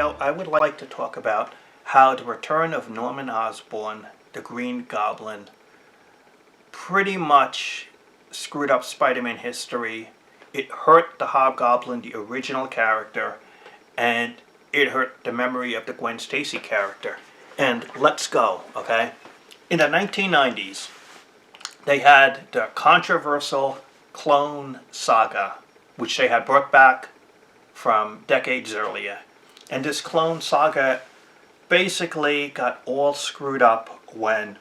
video, I would like to talk about how the return of Norman Osborn, the Green Goblin, pretty much screwed up Spider-Man history. It hurt the Hobgoblin, the original character, and it hurt the memory of the Gwen Stacy character. And let's go, okay? In the 1990s, they had the controversial Clone Saga, which they had brought back from decades earlier. And this Clone Saga basically got all screwed up when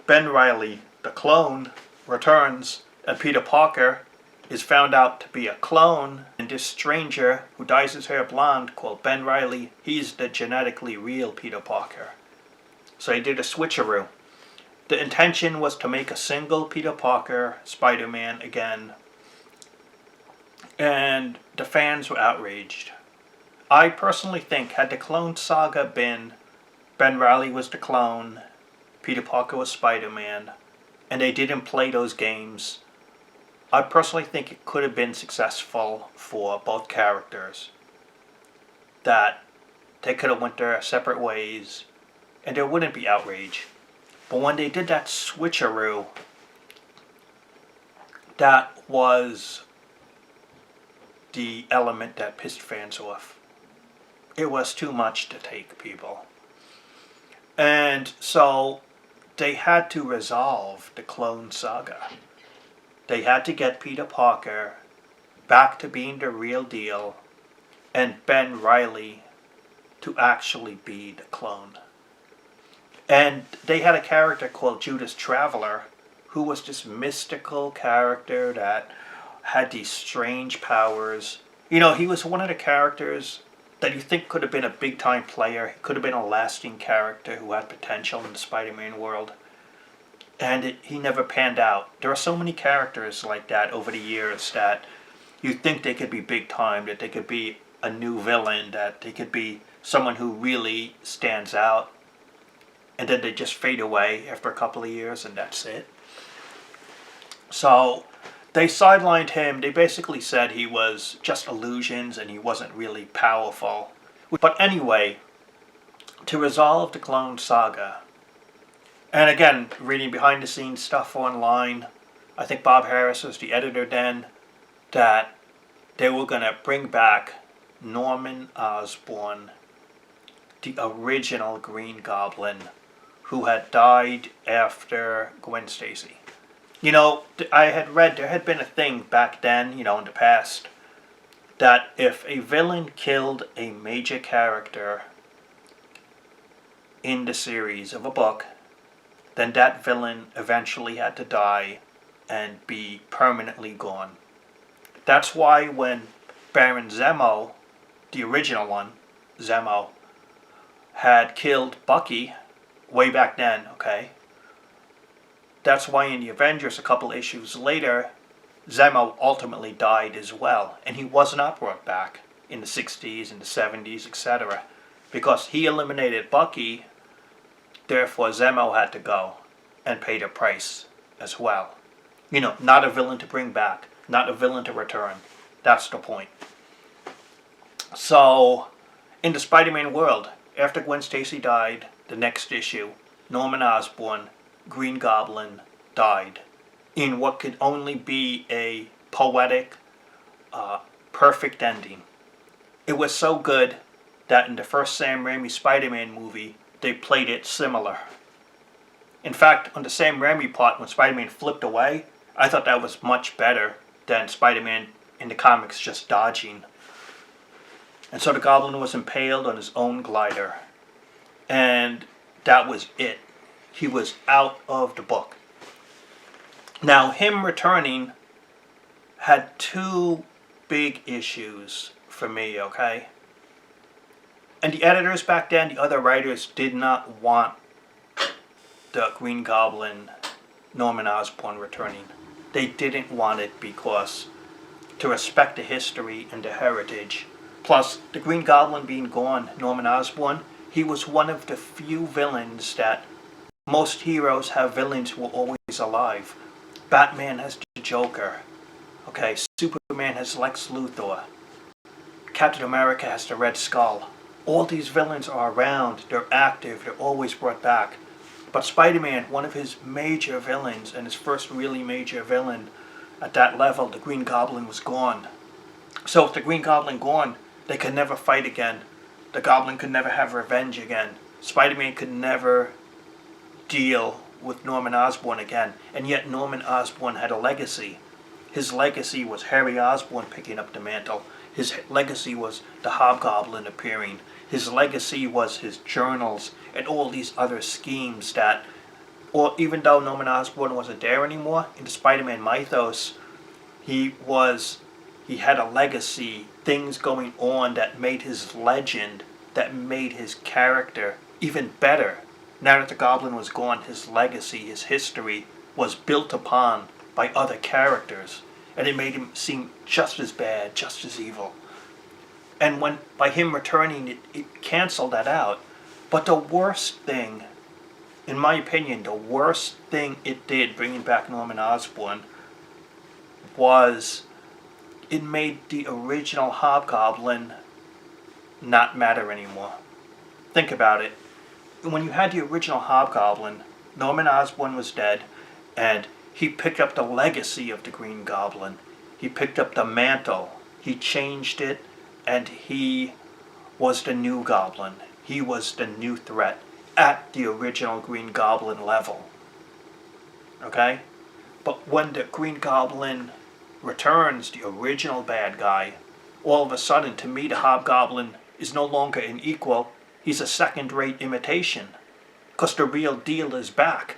Ben Reilly, the clone, returns and Peter Parker is found out to be a clone, and this stranger who dyes his hair blonde called Ben Reilly, he's the genetically real Peter Parker. So they did a switcheroo. The intention was to make a single Peter Parker Spider-Man again, and the fans were outraged. I personally think had the Clone Saga been Ben Reilly was the clone, Peter Parker was Spider-Man, and they didn't play those games, I personally think it could have been successful for both characters. That they could have went their separate ways and there wouldn't be outrage. But when they did that switcheroo, that was the element that pissed fans off. It was too much to take, people. And so they had to resolve the Clone Saga. They had to get Peter Parker back to being the real deal and Ben Reilly to actually be the clone. And they had a character called Judas Traveler, who was this mystical character that had these strange powers. You know, he was one of the characters that you think could have been a big-time player. He could have been a lasting character who had potential in the Spider-Man world. And he never panned out. There are so many characters like that over the years that you think they could be big-time, that they could be a new villain, that they could be someone who really stands out. And then they just fade away after a couple of years and that's it. So they sidelined him. They basically said he was just illusions and he wasn't really powerful. But anyway, to resolve the Clone Saga, and again, reading behind the scenes stuff online, I think Bob Harris was the editor then, that they were going to bring back Norman Osborn, the original Green Goblin, who had died after Gwen Stacy. You know, I had read there had been a thing back then, in the past, that if a villain killed a major character in the series of a book, then that villain eventually had to die and be permanently gone. That's why when Baron Zemo, the original one, Zemo, had killed Bucky way back then, okay? That's why in the Avengers, a couple issues later, Zemo ultimately died as well. And he was not brought back in the 60s, in the 70s, etc. Because he eliminated Bucky, therefore Zemo had to go and pay the price as well. Not a villain to bring back, not a villain to return. That's the point. So, in the Spider-Man world, after Gwen Stacy died, the next issue, Norman Osborn, Green Goblin, died in what could only be a poetic, perfect ending. It was so good that in the first Sam Raimi Spider-Man movie, they played it similar. In fact, on the Sam Raimi part, when Spider-Man flipped away, I thought that was much better than Spider-Man in the comics just dodging. And so the Goblin was impaled on his own glider. And that was it. He was out of the book. Now, him returning had two big issues for me, okay? And the editors back then, the other writers, did not want the Green Goblin, Norman Osborn, returning. They didn't want it because to respect the history and the heritage. Plus, the Green Goblin being gone, Norman Osborn, he was one of the few villains that most heroes have villains who are always alive. Batman has the Joker. Okay, Superman has Lex Luthor. Captain America has the Red Skull. All these villains are around, they're active, they're always brought back. But Spider-Man, one of his major villains, and his first really major villain at that level, the Green Goblin, was gone. So with the Green Goblin gone, they could never fight again. The Goblin could never have revenge again. Spider-Man could never deal with Norman Osborn again. And yet Norman Osborn had a legacy. His legacy was Harry Osborn picking up the mantle. His legacy was the Hobgoblin appearing. His legacy was his journals and all these other schemes that, or even though Norman Osborn wasn't there anymore, in the Spider-Man mythos, he had a legacy, things going on that made his legend, that made his character even better. Now that the Goblin was gone, his legacy, his history, was built upon by other characters. And it made him seem just as bad, just as evil. And when by him returning, it canceled that out. But the worst thing, in my opinion, the worst thing it did, bringing back Norman Osborn, was it made the original Hobgoblin not matter anymore. Think about it. When you had the original Hobgoblin, Norman Osborn was dead, and he picked up the legacy of the Green Goblin. He picked up the mantle. He changed it, and he was the new Goblin. He was the new threat at the original Green Goblin level. Okay? But when the Green Goblin returns, the original bad guy, all of a sudden, to me, the Hobgoblin is no longer an equal. He's a second-rate imitation. Because the real deal is back.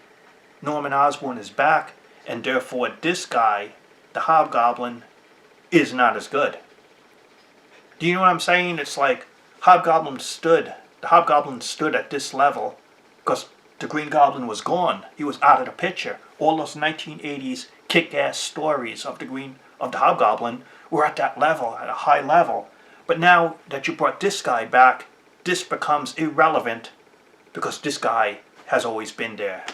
Norman Osborn is back, and therefore this guy, the Hobgoblin, is not as good. Do you know what I'm saying? It's like the Hobgoblin stood at this level because the Green Goblin was gone. He was out of the picture. All those 1980s kick-ass stories of the Hobgoblin were at that level, at a high level. But now that you brought this guy back, this becomes irrelevant because this guy has always been there.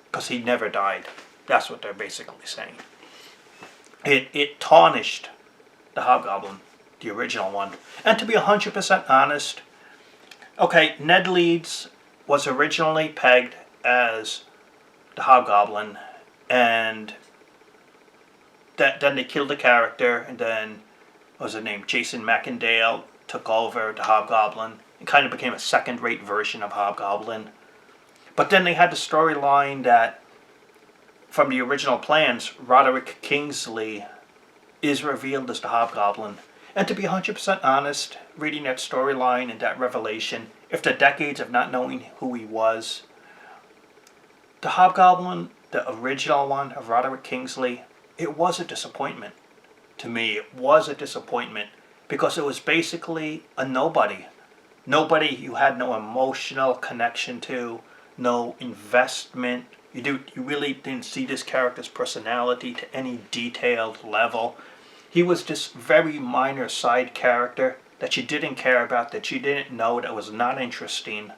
Because he never died. That's what they're basically saying. It tarnished the Hobgoblin, the original one. And to be 100% honest, okay, Ned Leeds was originally pegged as the Hobgoblin, and then they killed the character, and then, what was his name, Jason McIndale took over the Hobgoblin. It kind of became a second-rate version of Hobgoblin. But then they had the storyline that, from the original plans, Roderick Kingsley is revealed as the Hobgoblin. And to be 100% honest, reading that storyline and that revelation, after decades of not knowing who he was, the Hobgoblin, the original one of Roderick Kingsley, it was a disappointment. To me, it was a disappointment because it was basically a nobody. Nobody you had no emotional connection to, no investment. You really didn't see this character's personality to any detailed level. He was this very minor side character that you didn't care about, that you didn't know, that was not interesting.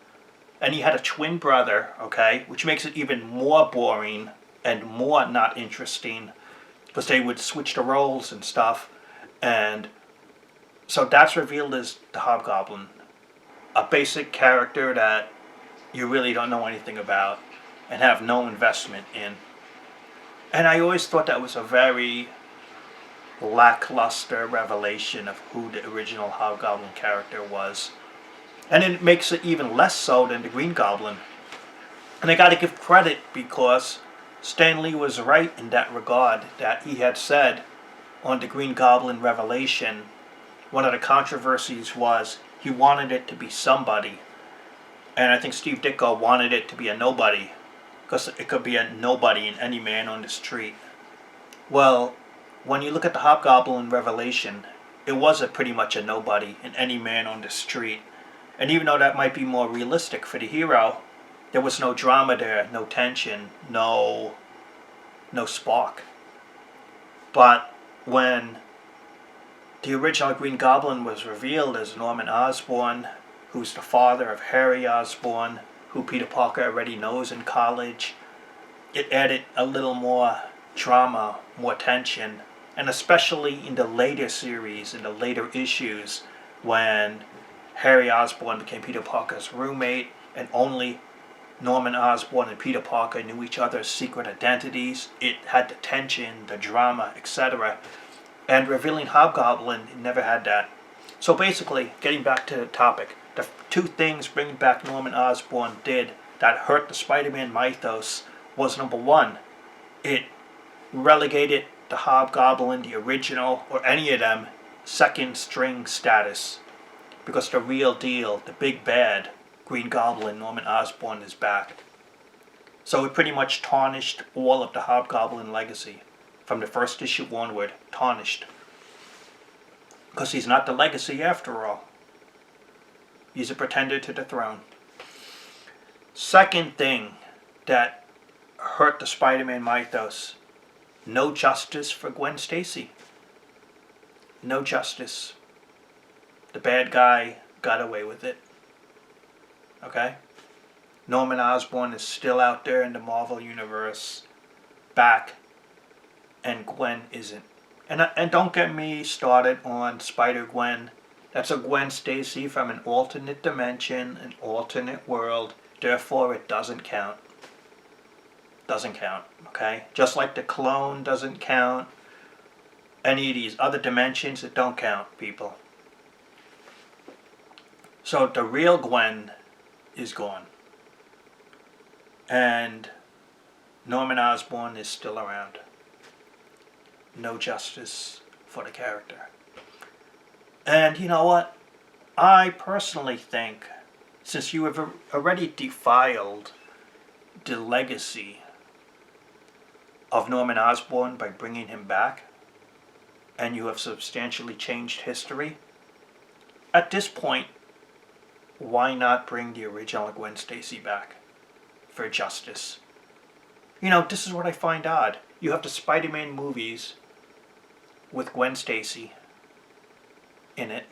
And he had a twin brother, okay, which makes it even more boring and more not interesting because they would switch the roles and stuff. And so that's revealed as the Hobgoblin. A basic character that you really don't know anything about and have no investment in. And I always thought that was a very lackluster revelation of who the original Hobgoblin character was. And it makes it even less so than the Green Goblin. And I gotta give credit because Stan Lee was right in that regard, that he had said on the Green Goblin revelation, one of the controversies was he wanted it to be somebody. And I think Steve Ditko wanted it to be a nobody, because it could be a nobody in any man on the street. Well, when you look at the Hobgoblin revelation, it was pretty much a nobody in any man on the street. And even though that might be more realistic for the hero, there was no drama there, no tension, no spark. But when the original Green Goblin was revealed as Norman Osborn, who's the father of Harry Osborn, who Peter Parker already knows in college, it added a little more drama, more tension, and especially in the later series, in the later issues, when Harry Osborn became Peter Parker's roommate, and only Norman Osborn and Peter Parker knew each other's secret identities. It had the tension, the drama, etc. And revealing Hobgoblin, it never had that. So basically, getting back to the topic, the two things bringing back Norman Osborn did that hurt the Spider-Man mythos was, number one, it relegated the Hobgoblin, the original, or any of them, second string status. Because the real deal, the big bad, Green Goblin, Norman Osborn, is back. So it pretty much tarnished all of the Hobgoblin legacy. From the first issue onward, tarnished. Because he's not the legacy after all. He's a pretender to the throne. Second thing that hurt the Spider-Man mythos, no justice for Gwen Stacy. No justice. The bad guy got away with it. Okay? Norman Osborn is still out there in the Marvel Universe, back, and Gwen isn't. And don't get me started on Spider-Gwen. That's a Gwen Stacy from an alternate dimension, an alternate world. Therefore, it doesn't count. Doesn't count, okay? Just like the clone doesn't count. Any of these other dimensions, it don't count, people. So the real Gwen is gone. And Norman Osborn is still around. No justice for the character. And you know what? I personally think, since you have already defiled the legacy of Norman Osborn by bringing him back, and you have substantially changed history, at this point, why not bring the original Gwen Stacy back for justice? You know, this is what I find odd. You have the Spider-Man movies with Gwen Stacy in it.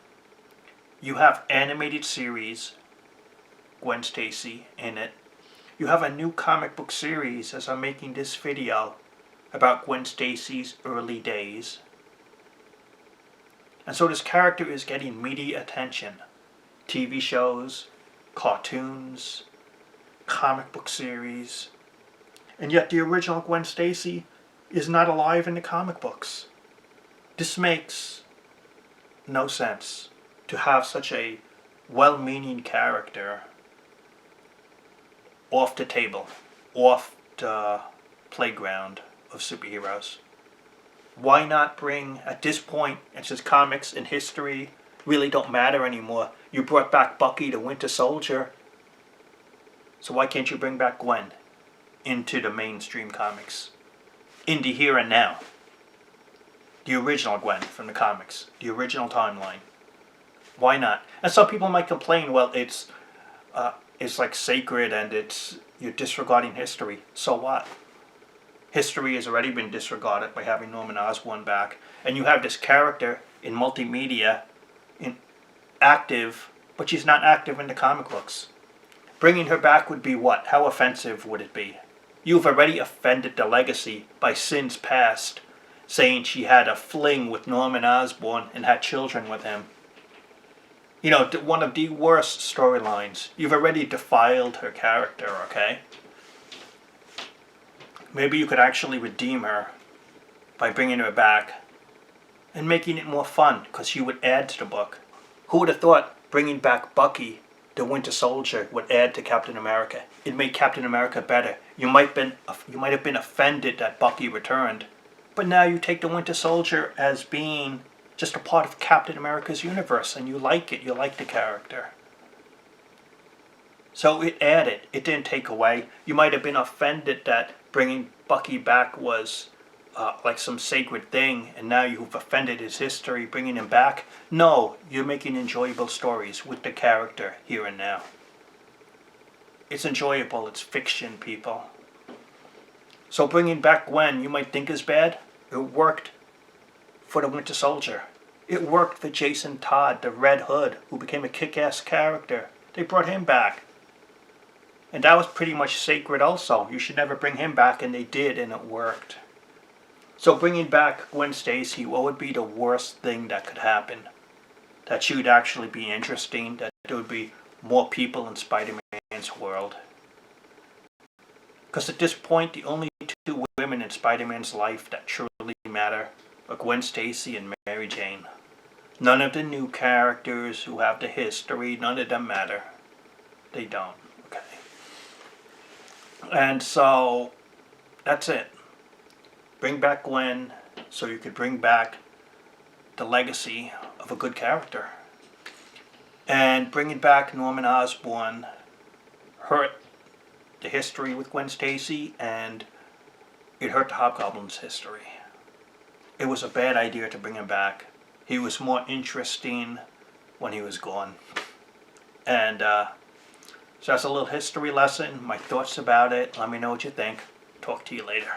You have animated series, Gwen Stacy in it. You have a new comic book series, as I'm making this video, about Gwen Stacy's early days. And so this character is getting media attention. TV shows, cartoons, comic book series. And yet the original Gwen Stacy is not alive in the comic books. This makes no sense, to have such a well-meaning character off the table, off the playground of superheroes. Why not bring, at this point, it's just comics and history really don't matter anymore. You brought back Bucky, the Winter Soldier. So why can't you bring back Gwen into the mainstream comics? In the here and now. The original Gwen from the comics. The original timeline. Why not? And some people might complain, well, it's like sacred and you're disregarding history. So what? History has already been disregarded by having Norman Osborn back. And you have this character in multimedia, active, but she's not active in the comic books. Bringing her back would be what? How offensive would it be? You've already offended the legacy by sins past, saying she had a fling with Norman Osborn and had children with him. You know, one of the worst storylines. You've already defiled her character, okay? Maybe you could actually redeem her by bringing her back and making it more fun, because she would add to the book. Who would have thought bringing back Bucky, the Winter Soldier, would add to Captain America? It made Captain America better. You might have been offended that Bucky returned, but now you take the Winter Soldier as being just a part of Captain America's universe, and you like it. You like the character. So it added. It didn't take away. You might have been offended that bringing Bucky back was like some sacred thing, and now you've offended his history, bringing him back. No, you're making enjoyable stories with the character here and now. It's enjoyable. It's fiction, people. So bringing back Gwen, you might think is bad. It worked for the Winter Soldier. It worked for Jason Todd, the Red Hood, who became a kick-ass character. They brought him back. And that was pretty much sacred also. You should never bring him back, and they did, and it worked. So bringing back Gwen Stacy, what would be the worst thing that could happen? That she would actually be interesting, that there would be more people in Spider-Man's world. Because at this point, the only two women in Spider-Man's life that truly matter are Gwen Stacy and Mary Jane. None of the new characters who have the history, none of them matter. They don't. Okay. And so, that's it. Bring back Gwen so you could bring back the legacy of a good character. And bringing back Norman Osborn hurt the history with Gwen Stacy, and it hurt the Hobgoblin's history. It was a bad idea to bring him back. He was more interesting when he was gone. And so that's a little history lesson, my thoughts about it. Let me know what you think. Talk to you later.